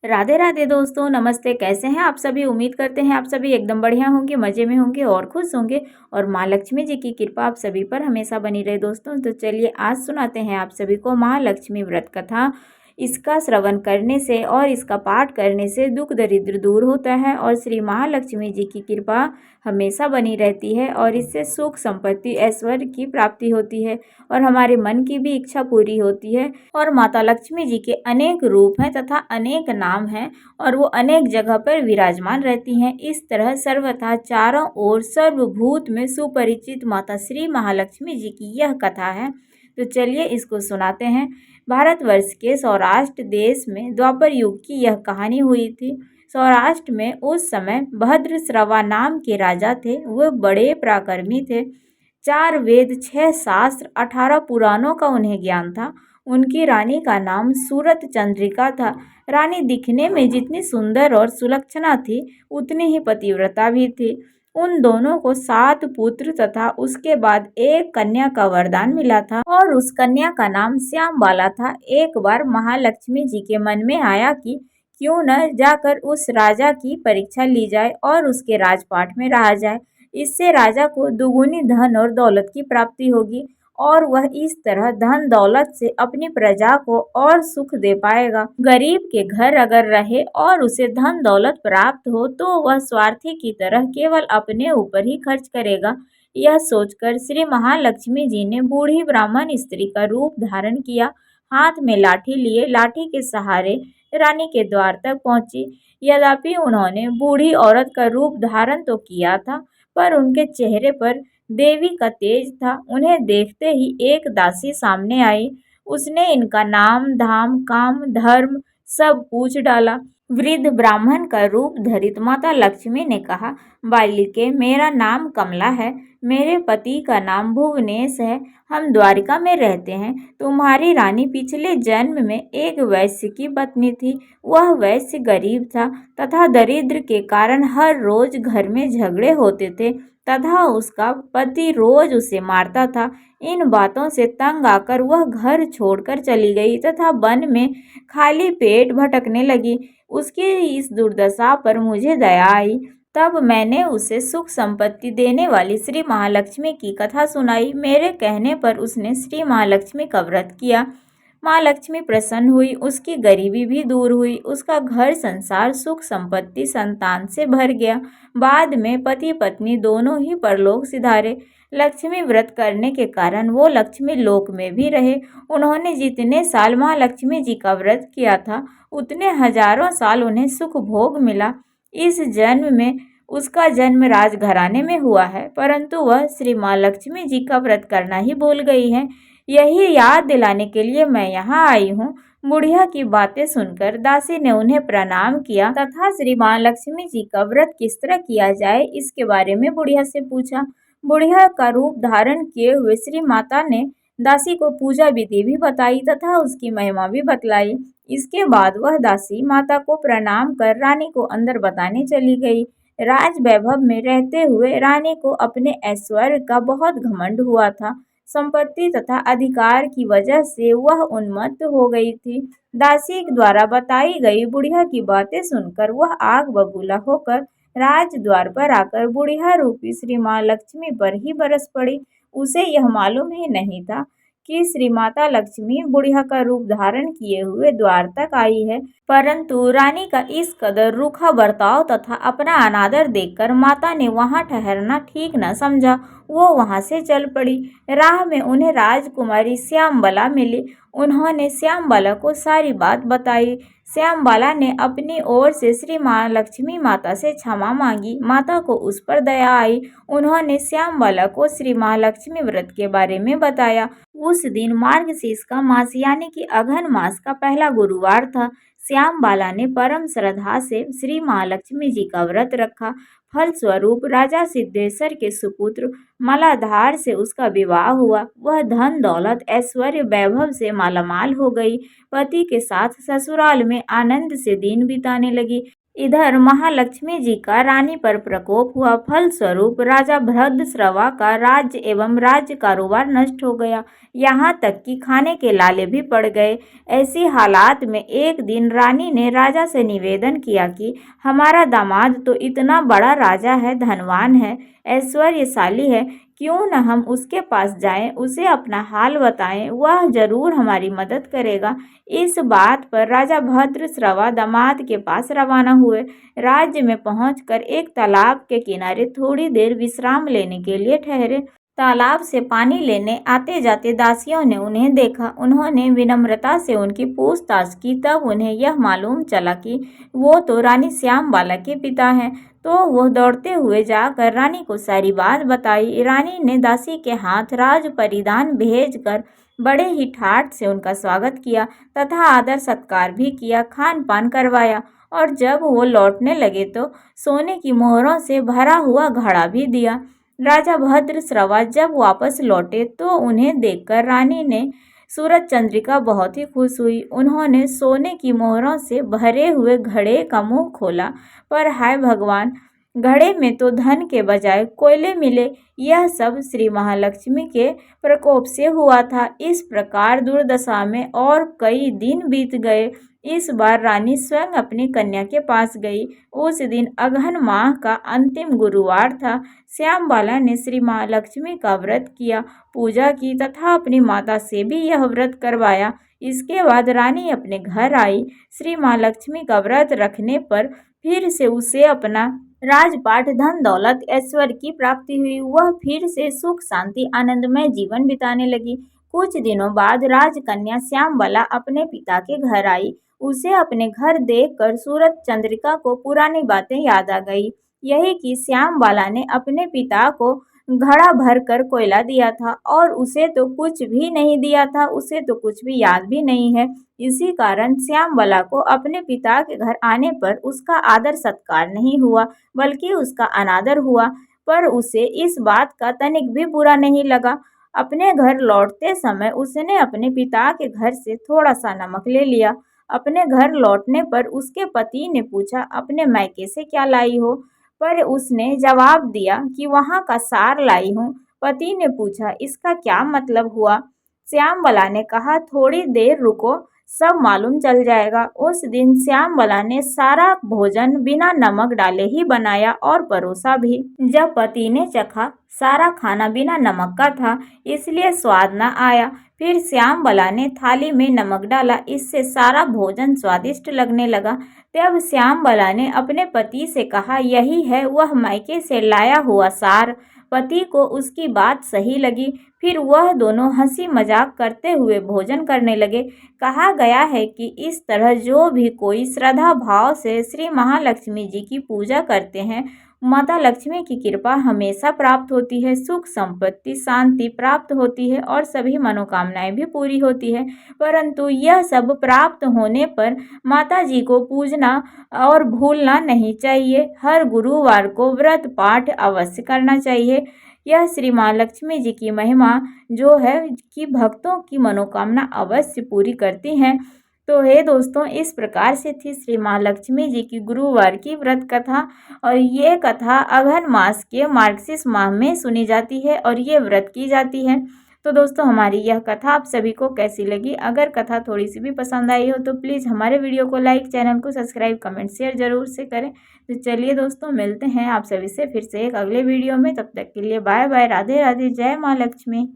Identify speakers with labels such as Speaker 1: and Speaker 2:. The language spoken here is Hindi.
Speaker 1: राधे राधे दोस्तों, नमस्ते। कैसे हैं आप सभी? उम्मीद करते हैं आप सभी एकदम बढ़िया होंगे, मज़े में होंगे और खुश होंगे और माँ लक्ष्मी जी की कृपा आप सभी पर हमेशा बनी रहे दोस्तों। तो चलिए आज सुनाते हैं आप सभी को माँ लक्ष्मी व्रत कथा। इसका श्रवण करने से और इसका पाठ करने से दुख दरिद्र दूर होता है और श्री महालक्ष्मी जी की कृपा हमेशा बनी रहती है और इससे सुख संपत्ति ऐश्वर्य की प्राप्ति होती है और हमारे मन की भी इच्छा पूरी होती है। और माता लक्ष्मी जी के अनेक रूप हैं तथा अनेक नाम हैं और वो अनेक जगह पर विराजमान रहती हैं। इस तरह सर्वथा चारों ओर सर्वभूत में सुपरिचित माता श्री महालक्ष्मी जी की यह कथा है। तो चलिए इसको सुनाते हैं। भारतवर्ष के सौराष्ट्र देश में द्वापर युग की यह कहानी हुई थी। सौराष्ट्र में उस समय भद्रश्रवा नाम के राजा थे। वह बड़े पराक्रमी थे। 4 वेद, 6 शास्त्र, 18 पुराणों का उन्हें ज्ञान था। उनकी रानी का नाम सूरत चंद्रिका था। रानी दिखने में जितनी सुंदर और सुलक्षणा थी, उतनी ही पतिव्रता भी थी। उन दोनों को 7 पुत्र तथा उसके बाद एक कन्या का वरदान मिला था और उस कन्या का नाम श्यामबाला था। एक बार महालक्ष्मी जी के मन में आया कि क्यों न जाकर उस राजा की परीक्षा ली जाए और उसके राजपाट में रहा जाए। इससे राजा को दुगुनी धन और दौलत की प्राप्ति होगी और वह इस तरह धन दौलत से अपनी प्रजा को और सुख दे पाएगा। गरीब के घर अगर रहे और उसे धन दौलत प्राप्त हो तो वह स्वार्थी की तरह केवल अपने ऊपर ही खर्च करेगा। यह सोचकर श्री महालक्ष्मी जी ने बूढ़ी ब्राह्मण स्त्री का रूप धारण किया। हाथ में लाठी लिए लाठी के सहारे रानी के द्वार तक पहुंची। यद्यपि उन्होंने बूढ़ी औरत का रूप धारण तो किया था, पर उनके चेहरे पर देवी का तेज था। उन्हें देखते ही एक दासी सामने आई। उसने इनका नाम धाम काम धर्म सब पूछ डाला। वृद्ध ब्राह्मण का रूप धरित माता लक्ष्मी ने कहा, बालिके, मेरा नाम कमला है। मेरे पति का नाम भुवनेश है। हम द्वारिका में रहते हैं। तुम्हारी रानी पिछले जन्म में एक वैश्य की पत्नी थी। वह वैश्य गरीब था तथा दरिद्र के कारण हर रोज घर में झगड़े होते थे तथा उसका पति रोज उसे मारता था। इन बातों से तंग आकर वह घर छोड़कर चली गई तथा वन में खाली पेट भटकने लगी। उसकी इस दुर्दशा पर मुझे दया आई। तब मैंने उसे सुख संपत्ति देने वाली श्री महालक्ष्मी की कथा सुनाई। मेरे कहने पर उसने श्री महालक्ष्मी का व्रत किया। माँ लक्ष्मी प्रसन्न हुई। उसकी गरीबी भी दूर हुई। उसका घर संसार सुख संपत्ति संतान से भर गया। बाद में पति पत्नी दोनों ही परलोक सिधारे। लक्ष्मी व्रत करने के कारण वो लक्ष्मी लोक में भी रहे। उन्होंने जितने साल माँ लक्ष्मी जी का व्रत किया था, उतने हजारों साल उन्हें सुख भोग मिला। इस जन्म में उसका जन्म राजघराने में हुआ है, परंतु वह श्री माँ लक्ष्मी जी का व्रत करना ही भूल गई है। यही याद दिलाने के लिए मैं यहाँ आई हूँ। बुढ़िया की बातें सुनकर दासी ने उन्हें प्रणाम किया तथा श्री माँ लक्ष्मी जी का व्रत किस तरह किया जाए इसके बारे में बुढ़िया से पूछा। बुढ़िया का रूप धारण किए हुए श्री माता ने दासी को पूजा विधि भी बताई तथा उसकी महिमा भी बतलाई। इसके बाद वह दासी माता को प्रणाम कर रानी को अंदर बताने चली गई। राज वैभव में रहते हुए रानी को अपने ऐश्वर्य का बहुत घमंड हुआ था। संपत्ति तथा अधिकार की वजह से वह उन्मत्त हो गई थी। दासी द्वारा बताई गई बुढ़िया की बातें सुनकर वह आग बबूला होकर राज द्वार पर आकर बुढ़िया रूपी श्री माँ लक्ष्मी पर ही बरस पड़ी। उसे यह मालूम ही नहीं था कि श्री माता लक्ष्मी बुढ़िया का रूप धारण किए हुए द्वार तक आई है। परंतु रानी का इस कदर रूखा बर्ताव तथा अपना अनादर देखकर माता ने वहां ठहरना ठीक न समझा। वो वहां से चल पड़ी। राह में उन्हें राजकुमारी श्यामबाला मिली। उन्होंने श्यामबाला को सारी बात बताई। श्यामबाला ने अपनी ओर से श्री महालक्ष्मी माता से क्षमा मांगी। माता को उस पर दया आई। उन्होंने श्यामबाला को श्री महालक्ष्मी व्रत के बारे में बताया। उस दिन मार्गशीर्ष का मास यानी कि अघन मास का पहला गुरुवार था। श्यामबाला ने परम श्रद्धा से श्री महालक्ष्मी जी का व्रत रखा। फलस्वरूप राजा सिद्धेश्वर के सुपुत्र मलाधार से उसका विवाह हुआ। वह धन दौलत ऐश्वर्य वैभव से मालामाल हो गई। पति के साथ ससुराल में आनंद से दिन बिताने लगी। इधर महालक्ष्मी जी का रानी पर प्रकोप हुआ। फलस्वरूप राजा भद्रश्रवा का राज्य एवं राज्य कारोबार नष्ट हो गया। यहाँ तक कि खाने के लाले भी पड़ गए। ऐसी हालात में एक दिन रानी ने राजा से निवेदन किया कि हमारा दामाद तो इतना बड़ा राजा है, धनवान है, ऐश्वर्यशाली है, क्यों न हम उसके पास जाएं, उसे अपना हाल बताएं, वह जरूर हमारी मदद करेगा। इस बात पर राजा भद्रश्रवा दामाद के पास रवाना हुए। राज्य में पहुंचकर एक तालाब के किनारे थोड़ी देर विश्राम लेने के लिए ठहरे। तालाब से पानी लेने आते जाते दासियों ने उन्हें देखा। उन्होंने विनम्रता से उनकी पूछताछ की। तब उन्हें यह मालूम चला कि वो तो रानी श्यामबाला के पिता हैं। तो वह दौड़ते हुए जाकर रानी को सारी बात बताई। रानी ने दासी के हाथ राज परिधान भेजकर बड़े ही ठाठ से उनका स्वागत किया तथा आदर सत्कार भी किया, खान पान करवाया और जब वो लौटने लगे तो सोने की मोहरों से भरा हुआ घड़ा भी दिया। राजा भद्रश्रवा जब वापस लौटे तो उन्हें देखकर रानी ने सूरज चंद्रिका बहुत ही खुश हुई। उन्होंने सोने की मोहरों से भरे हुए घड़े का मुंह खोला, पर हाय भगवान, घड़े में तो धन के बजाय कोयले मिले। यह सब श्री महालक्ष्मी के प्रकोप से हुआ था। इस प्रकार दुर्दशा में और कई दिन बीत गए। इस बार रानी स्वयं अपनी कन्या के पास गई। उस दिन अगहन माह का अंतिम गुरुवार था। श्यामबाला ने श्री महालक्ष्मी का व्रत किया, पूजा की तथा अपनी माता से भी यह व्रत करवाया। इसके बाद रानी अपने घर आई। श्री महालक्ष्मी का व्रत रखने पर फिर से उसे अपना राजपाट, धन दौलत, ऐश्वर्य की प्राप्ति हुई। वह फिर से सुख शांति आनंदमय जीवन बिताने लगी। कुछ दिनों बाद राजकन्या श्यामबाला अपने पिता के घर आई। उसे अपने घर देखकर सूरज चंद्रिका को पुरानी बातें याद आ गई। यही कि श्यामबाला ने अपने पिता को घड़ा भर कर कोयला दिया था और उसे तो कुछ भी नहीं दिया था, उसे तो कुछ भी याद भी नहीं है। इसी कारण श्यामबाला को अपने पिता के घर आने पर उसका आदर सत्कार नहीं हुआ, बल्कि उसका अनादर हुआ। पर उसे इस बात का तनिक भी बुरा नहीं लगा। अपने घर लौटते समय उसने अपने पिता के घर से थोड़ा सा नमक ले लिया। अपने घर लौटने पर उसके पति ने पूछा, अपने मायके से क्या लाई हो? पर उसने जवाब दिया कि वहाँ का सार लाई हूँ। पति ने पूछा, इसका क्या मतलब हुआ? श्यामबाला ने कहा, थोड़ी देर रुको, सब मालूम चल जाएगा। उस दिन श्यामबाला ने सारा भोजन बिना नमक डाले ही बनाया और परोसा भी। जब पति ने चखा, सारा खाना बिना नमक का था, इसलिए स्वाद न आया। फिर श्यामबाला ने थाली में नमक डाला, इससे सारा भोजन स्वादिष्ट लगने लगा। तब श्यामबाला ने अपने पति से कहा, यही है वह मायके से लाया हुआ सार। पति को उसकी बात सही लगी। फिर वह दोनों हंसी मजाक करते हुए भोजन करने लगे। कहा गया है कि इस तरह जो भी कोई श्रद्धा भाव से श्री महालक्ष्मी जी की पूजा करते हैं, माता लक्ष्मी की कृपा हमेशा प्राप्त होती है, सुख संपत्ति शांति प्राप्त होती है और सभी मनोकामनाएं भी पूरी होती है। परंतु यह सब प्राप्त होने पर माता जी को पूजना और भूलना नहीं चाहिए। हर गुरुवार को व्रत पाठ अवश्य करना चाहिए। यह श्री महालक्ष्मी जी की महिमा जो है कि भक्तों की मनोकामना अवश्य पूरी करती हैं। तो हे दोस्तों, इस प्रकार से थी श्री महालक्ष्मी जी की गुरुवार की व्रत कथा। और ये कथा अगहन मास के मार्गशीर्ष माह में सुनी जाती है और ये व्रत की जाती है। तो दोस्तों, हमारी यह कथा आप सभी को कैसी लगी? अगर कथा थोड़ी सी भी पसंद आई हो तो प्लीज़ हमारे वीडियो को लाइक, चैनल को सब्सक्राइब, कमेंट, शेयर जरूर से करें। तो चलिए दोस्तों, मिलते हैं आप सभी से फिर से एक अगले वीडियो में। तब तक के लिए बाय बाय, राधे राधे, जय माँ लक्ष्मी।